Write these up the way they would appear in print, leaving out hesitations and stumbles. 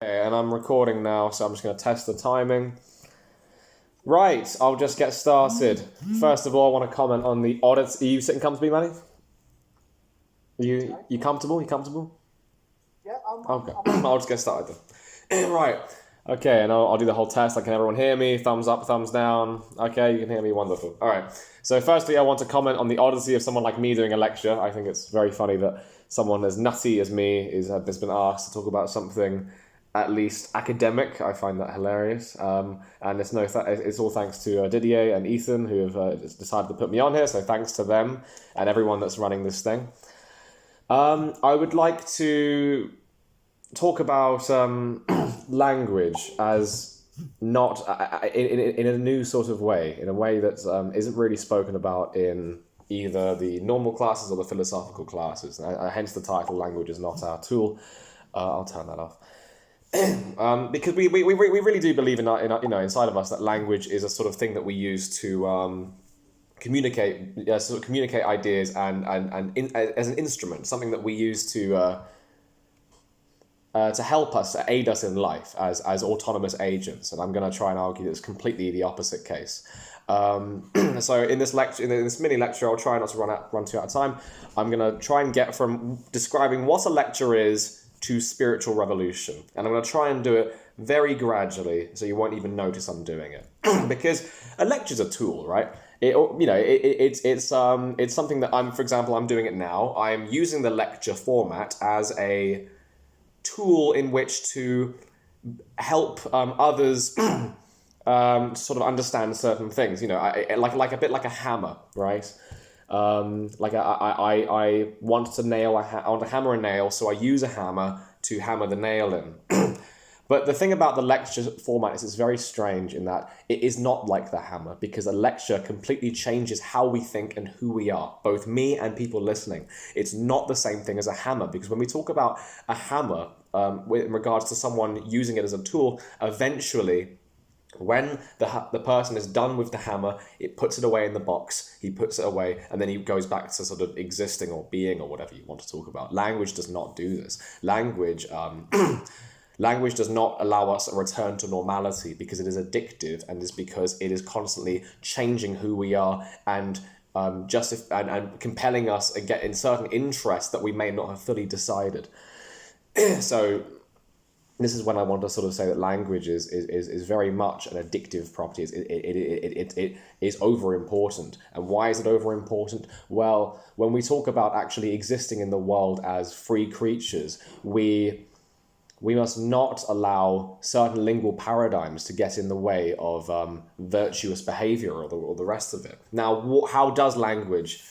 Okay, and I'm recording now, so I'm just going to test the timing. Right, I'll just get started. First of all, I want to comment on the audits. Are you sitting comfortably, Manny? You comfortable? You comfortable? Yeah, Okay, I'll just get started then. Right, okay, and I'll do the whole test. Can everyone hear me? Thumbs up, thumbs down. Okay, you can hear me, wonderful. All right, so firstly, I want to comment on the odyssey of someone like me doing a lecture. I think it's very funny that someone as nutty as me has been asked to talk about something at least academic. I find that hilarious. And it's all thanks to Didier and Ethan who have decided to put me on here. So thanks to them and everyone that's running this thing. I would like to talk about language as not in a new sort of way, in a way that isn't really spoken about in either the normal classes or the philosophical classes. Hence the title, Language is Not Our Tool. I'll turn that off. Because we really do believe in our, inside of us that language is a sort of thing that we use to communicate ideas as an instrument, something that we use to help us, to aid us in life as autonomous agents. And I'm going to try and argue that it's completely the opposite case. So in this lecture, in this mini lecture, I'll try not to run too out of time. I'm going to try and get from describing what a lecture is to spiritual revolution, and I'm going to try and do it very gradually, so you won't even notice I'm doing it. Because a lecture's a tool, right? It's something that for example, I'm doing it now. I'm using the lecture format as a tool in which to help others sort of understand certain things. Like a bit like a hammer, right? I want to I want to hammer a nail, so I use a hammer to hammer the nail in. But the thing about the lecture format is it's very strange in that it is not like the hammer, because a lecture completely changes how we think and who we are, both me and people listening. It's not the same thing as a hammer, because when we talk about a hammer, in regards to someone using it as a tool, eventually when the person is done with the hammer, it puts it away in the box, he puts it away, and then he goes back to sort of existing or being or whatever you want to talk about. Language does not do this. Language does not allow us a return to normality, because it is addictive, and is because it is constantly changing who we are and and compelling us and get in certain interests that we may not have fully decided. So this is when I want to sort of say that language is very much an addictive property. It is over important. And why is it over important? Well, when we talk about actually existing in the world as free creatures, we must not allow certain lingual paradigms to get in the way of virtuous behavior or the rest of it. Now, how does language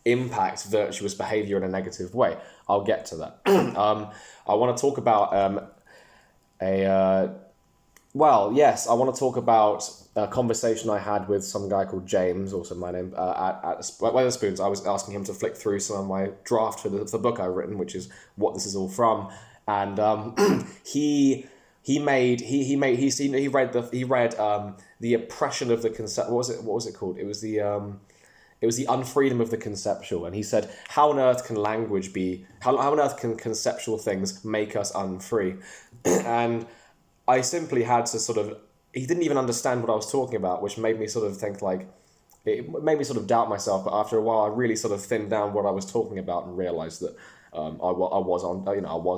impact virtuous behavior in a negative way? I'll get to that. I want to talk about I want to talk about a conversation I had with some guy called James, also my name, at Wetherspoons. I was asking him to flick through some of my draft for the book I've written, which is what this is all from, and he read the oppression of the concept. What was it called? It was the unfreedom of the conceptual, and he said, how on earth can language be, how on earth can conceptual things make us unfree? And I simply had to he didn't even understand what I was talking about, which made me sort of think it made me sort of doubt myself, but after a while I really sort of thinned down what I was talking about and realized that I was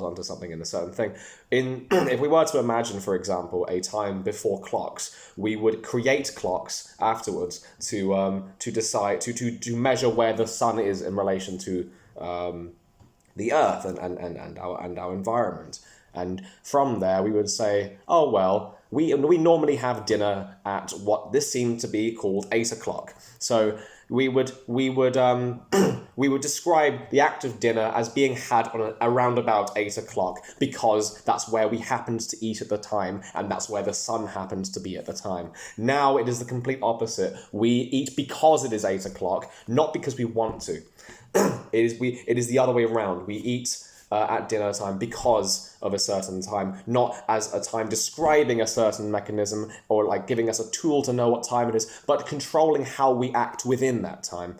onto something in a certain thing. If we were to imagine, for example, a time before clocks, we would create clocks afterwards to decide to measure where the sun is in relation to the earth and our environment. And from there, we would say, oh, well, we normally have dinner at what this seemed to be called 8 o'clock. So we would describe the act of dinner as being had around about 8 o'clock, because that's where we happened to eat at the time, and that's where the sun happens to be at the time. Now it is the complete opposite. We eat because it is 8 o'clock, not because we want to. It is the other way around. We eat at dinner time because of a certain time, not as a time describing a certain mechanism or like giving us a tool to know what time it is, but controlling how we act within that time.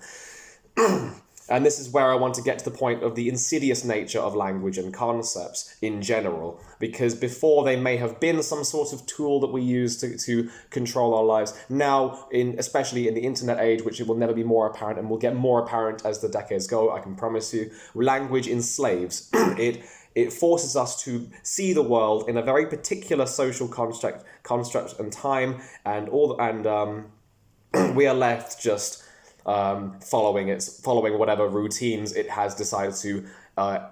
And this is where I want to get to the point of the insidious nature of language and concepts in general, because before they may have been some sort of tool that we use to control our lives. Now, especially in the internet age, which it will never be more apparent and will get more apparent as the decades go, I can promise you, language enslaves. It forces us to see the world in a very particular social construct and time, and we are left just following whatever routines it has decided to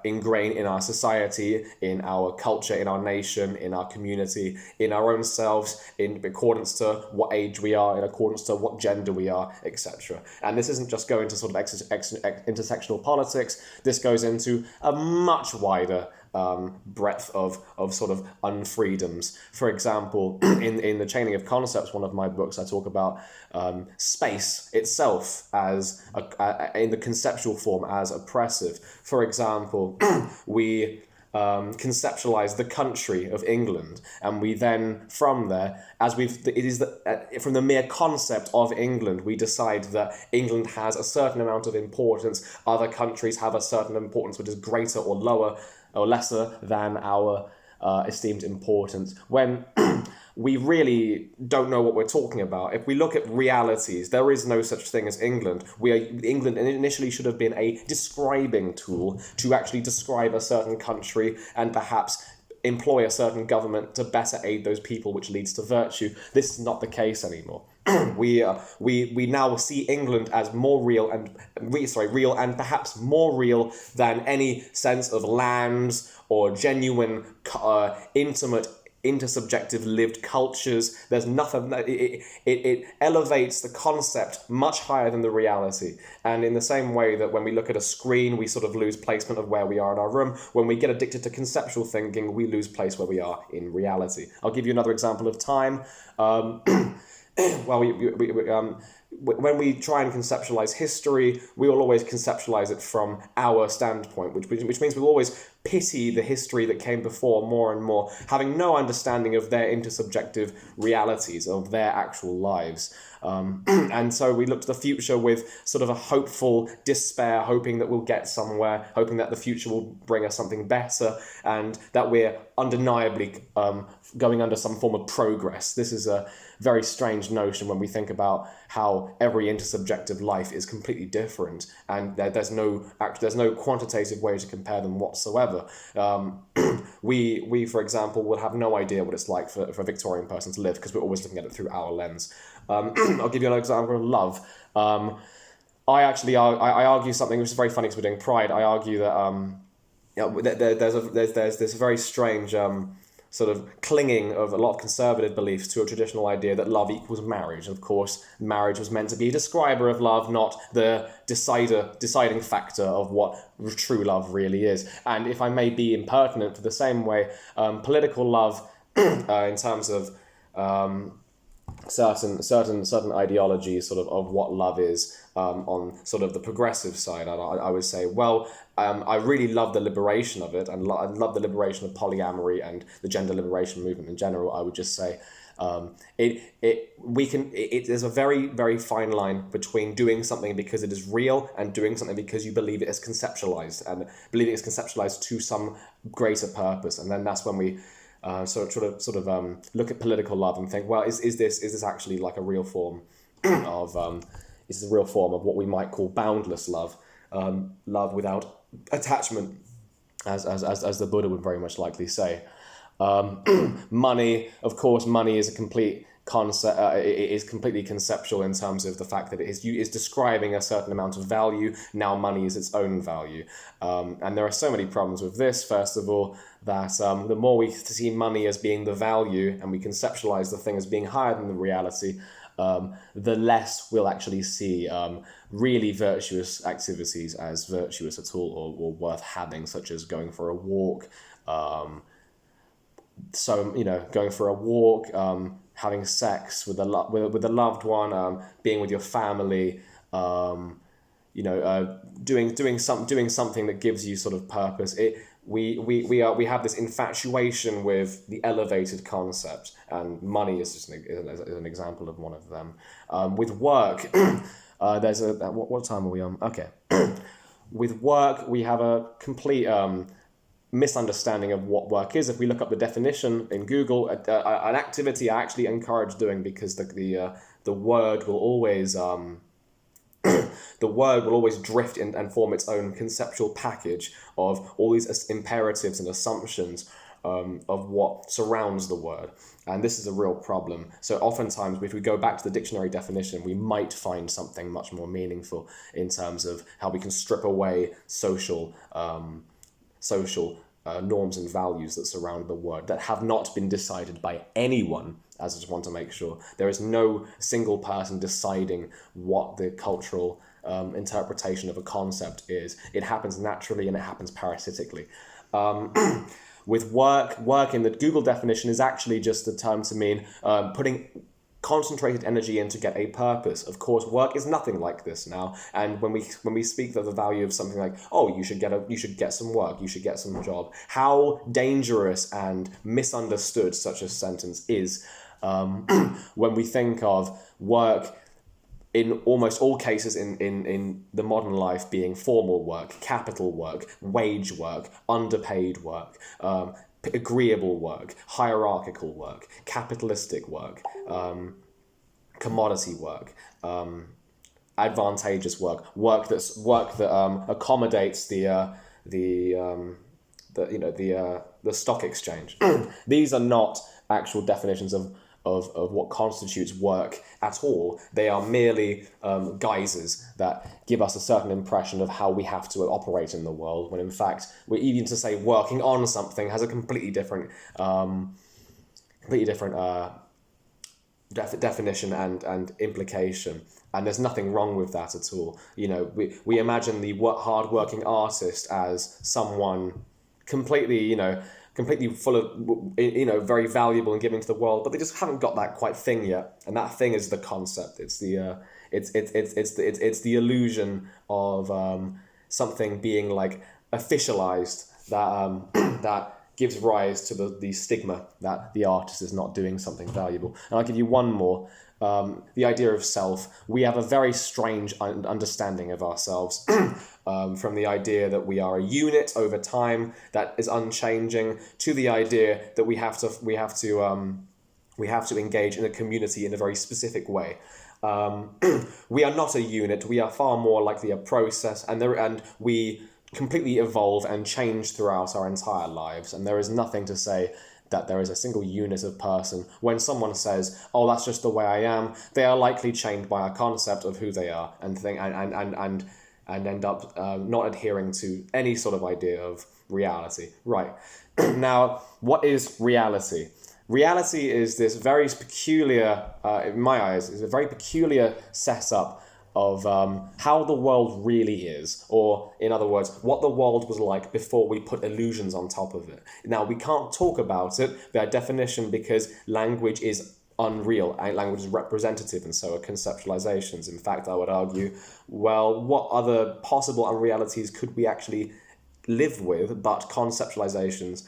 ingrain in our society, in our culture, in our nation, in our community, in our own selves, in accordance to what age we are, in accordance to what gender we are, etc. And this isn't just going to sort of intersectional politics. This goes into a much wider breadth of sort of unfreedoms. For example, in the Chaining of Concepts, one of my books, I talk about space itself as in the conceptual form as oppressive. For example, we conceptualize the country of England, and we then from there, from the mere concept of England, we decide that England has a certain amount of importance, other countries have a certain importance which is greater or lower or lesser than our esteemed importance, when we really don't know what we're talking about. If we look at realities, there is no such thing as England. England initially should have been a describing tool to actually describe a certain country and perhaps employ a certain government to better aid those people, which leads to virtue. This is not the case anymore. We now see England as more real and perhaps more real than any sense of lands or genuine, intimate, intersubjective lived cultures. There's nothing that it elevates the concept much higher than the reality. And in the same way that when we look at a screen, we sort of lose placement of where we are in our room, when we get addicted to conceptual thinking, we lose place where we are in reality. I'll give you another example of time. Well, when we try and conceptualize history, we will always conceptualize it from our standpoint, which means we'll always pity the history that came before more and more, having no understanding of their intersubjective realities, of their actual lives. And so we look to the future with sort of a hopeful despair, hoping that we'll get somewhere, hoping that the future will bring us something better, and that we're undeniably going under some form of progress. This is a very strange notion when we think about how every intersubjective life is completely different, and there's no quantitative way to compare them whatsoever. We, for example, will have no idea what it's like for a Victorian person to live, because we're always looking at it through our lens. I'll give you an example of love. I argue something which is very funny because we're doing Pride. I argue that there's this very strange sort of clinging of a lot of conservative beliefs to a traditional idea that love equals marriage. And of course, marriage was meant to be a describer of love, not the deciding factor of what true love really is. And if I may be impertinent, for the same way, political love, in terms of certain ideologies sort of what love is, on sort of the progressive side, I would say, well, I really love the liberation of it, and I love the liberation of polyamory and the gender liberation movement in general. I would just say there's a very, very fine line between doing something because it is real and doing something because you believe it is conceptualized, and believing it's conceptualized to some greater purpose. And then that's when we sort of look at political love and think, well, is this actually like a real form of is this a real form of what we might call boundless love, love without attachment, as the Buddha would very much likely say. Money, of course, money is a complete concept. It is completely conceptual in terms of the fact that it is describing a certain amount of value. Now money is its own value. And there are so many problems with this. First of all, that the more we see money as being the value and we conceptualize the thing as being higher than the reality, the less we'll actually see really virtuous activities as virtuous at all, or worth having, such as going for a walk. Going for a walk, having sex with a loved one, being with your family, doing something that gives you sort of purpose. We have this infatuation with the elevated concept, and money is just an example of one of them. With work, there's what time are we on? Okay. with work, we have a complete misunderstanding of what work is. If we look up the definition in Google, an activity I actually encourage doing, because the word will always drift in and form its own conceptual package of all these imperatives and assumptions of what surrounds the word. And this is a real problem. So oftentimes, if we go back to the dictionary definition, we might find something much more meaningful in terms of how we can strip away social norms and values that surround the word that have not been decided by anyone. As I just want to make sure there is no single person deciding what the cultural interpretation of a concept is. It happens naturally and it happens parasitically. With work in the Google definition is actually just the term to mean putting concentrated energy in to get a purpose. Of course, work is nothing like this now. And when we speak of the value of something like, oh, you should get some work, you should get some job, how dangerous and misunderstood such a sentence is when we think of work in almost all cases in the modern life being formal work, capital work, wage work, underpaid work, agreeable work, hierarchical work, capitalistic work, commodity work, advantageous work that accommodates the stock exchange. These are not actual definitions of what constitutes work at all. They are merely guises that give us a certain impression of how we have to operate in the world, when in fact, we're even to say working on something has a completely different definition and implication. And there's nothing wrong with that at all. We imagine the hard-working artist as someone completely full of, very valuable and giving to the world, but they just haven't got that quite thing yet. And that thing is the concept. It's the illusion of something being like officialized that gives rise to the stigma that the artist is not doing something valuable. And I'll give you one more. The idea of self. We have a very strange understanding of ourselves from the idea that we are a unit over time that is unchanging, to the idea that we have to engage in a community in a very specific way. We are not a unit. We are far more likely a process, and we completely evolve and change throughout our entire lives. And there is nothing to say that there is a single unit of person. When someone says, "Oh, that's just the way I am," they are likely chained by a concept of who they are and end up not adhering to any sort of idea of reality. Right. Now, what is reality? Reality is this very peculiar, in my eyes, is a very peculiar setup of how the world really is, or in other words, what the world was like before we put illusions on top of it. Now, we can't talk about it by definition because language is unreal. Language is representative, and so are conceptualizations. In fact, I would argue, well, what other possible unrealities could we actually live with but conceptualizations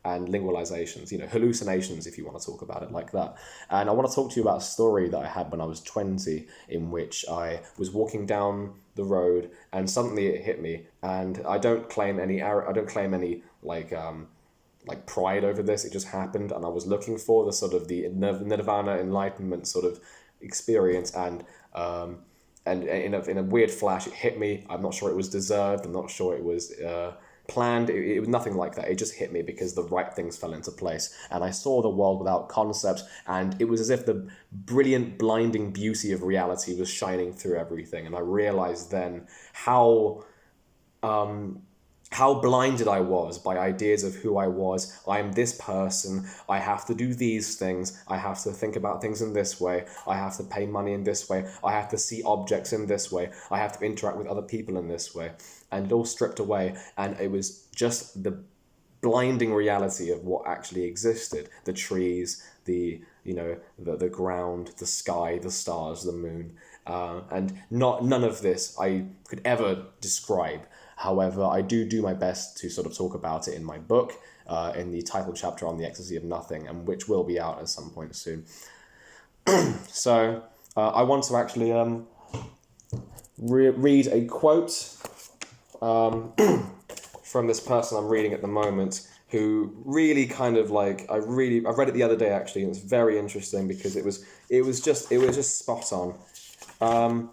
and lingualizations, hallucinations, if you want to talk about it like that. And I want to talk to you about a story that I had when I was 20, in which I was walking down the road and suddenly it hit me. And I don't claim any pride over this. It just happened, and I was looking for the sort of the nirvana enlightenment sort of experience, and in a weird flash it hit me. I'm not sure it was deserved. I'm not sure it was planned. It was nothing like that. It just hit me because the right things fell into place, and I saw the world without concept, and it was as if the brilliant, blinding beauty of reality was shining through everything. And I realized then how blinded I was by ideas of who I was. I am this person. I have to do these things. I have to think about things in this way. I have to pay money in this way. I have to see objects in this way. I have to interact with other people in this way. And it all stripped away. And it was just the blinding reality of what actually existed. The trees, the ground, the sky, the stars, the moon. And none of this I could ever describe. However, I do my best to sort of talk about it in my book, in the title chapter on the ecstasy of nothing, and which will be out at some point soon. So I want to actually read a quote from this person I'm reading at the moment, who really kind of like, I read it the other day actually, and it's very interesting because it was just spot on.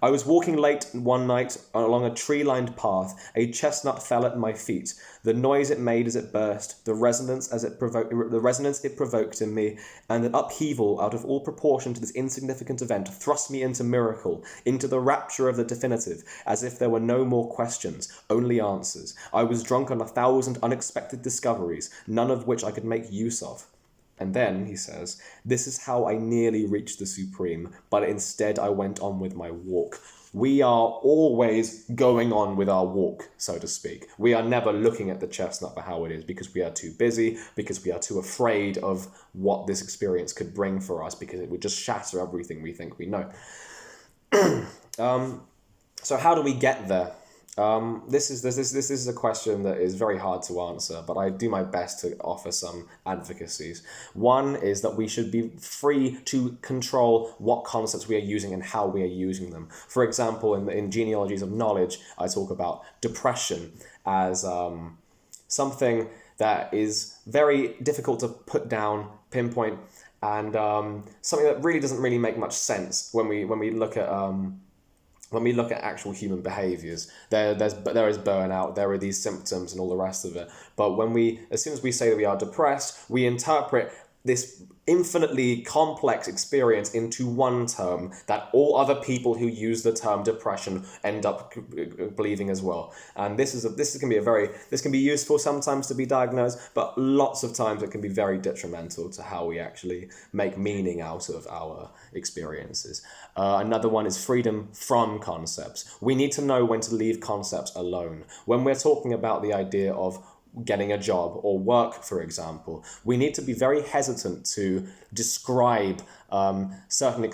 I was walking late one night along a tree-lined path. A chestnut fell at my feet. The noise it made as it burst, the resonance it provoked in me, and an upheaval out of all proportion to this insignificant event thrust me into miracle, into the rapture of the definitive, as if there were no more questions, only answers. I was drunk on 1,000 unexpected discoveries, none of which I could make use of. And then, he says, this is how I nearly reached the supreme, but instead I went on with my walk. We are always going on with our walk, so to speak. We are never looking at the chestnut for how it is because we are too busy, because we are too afraid of what this experience could bring for us, because it would just shatter everything we think we know. So how do we get there? This is a question that is very hard to answer, but I do my best to offer some advocacies. One is that we should be free to control what concepts we are using and how we are using them. For example, in Genealogies of Knowledge, I talk about depression as something that is very difficult to put down, pinpoint, and something that really doesn't really make much sense when we look at actual human behaviors. There is burnout, there are these symptoms and all the rest of it. But as soon as we say that we are depressed, we interpret this infinitely complex experience into one term that all other people who use the term depression end up believing as well. And this can be useful sometimes to be diagnosed, but lots of times it can be very detrimental to how we actually make meaning out of our experiences. Another one is freedom from concepts. We need to know when to leave concepts alone. When we're talking about the idea of getting a job or work, for example, we need to be very hesitant to describe certain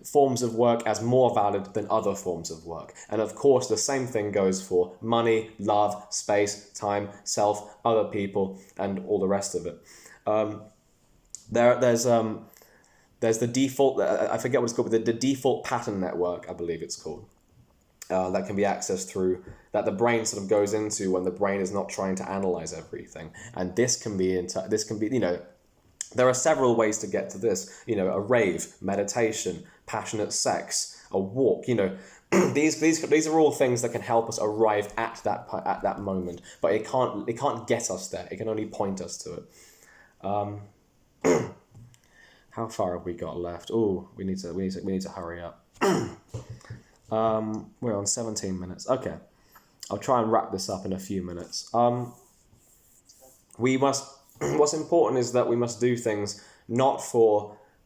forms of work as more valid than other forms of work. And of course, the same thing goes for money, love, space, time, self, other people, and all the rest of it. There's the default, I forget what it's called, but the default pattern network, I believe it's called. That can be accessed through, that the brain sort of goes into when the brain is not trying to analyze everything. And this can be, there are several ways to get to this, a rave, meditation, passionate sex, a walk, these are all things that can help us arrive at that moment, but it can't get us there. It can only point us to it. How far have we got left? Oh, we need to hurry up. We're on 17 minutes. Okay, I'll try and wrap this up in a few minutes. What's important is that we must do things not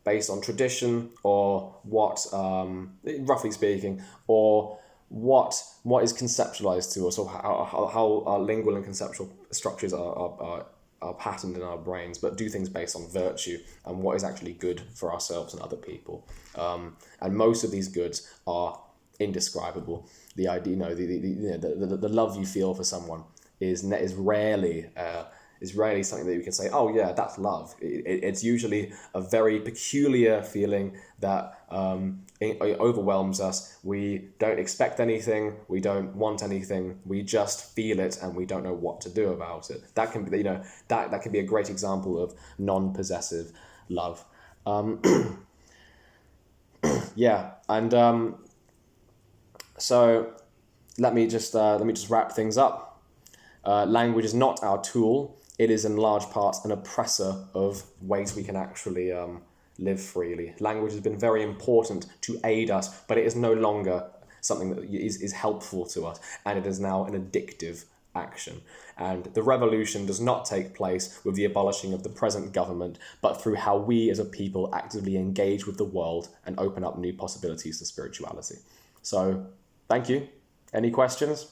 based on tradition or what, roughly speaking, or what is conceptualized to us, or how our lingual and conceptual structures are patterned in our brains, but do things based on virtue and what is actually good for ourselves and other people. And most of these goods are indescribable. The idea, the love you feel for someone is rarely something that you can say, oh yeah, that's love. It's usually a very peculiar feeling that it overwhelms us. We don't expect anything, we don't want anything, we just feel it and we don't know what to do about it. That can be, that can be a great example of non-possessive love. Yeah, and so let me just wrap things up. Language is not our tool. It is in large part an oppressor of ways we can actually live freely. Language has been very important to aid us, but it is no longer something that is helpful to us, and it is now an addictive action. And the revolution does not take place with the abolishing of the present government, but through how we as a people actively engage with the world and open up new possibilities to spirituality. So, thank you. Any questions?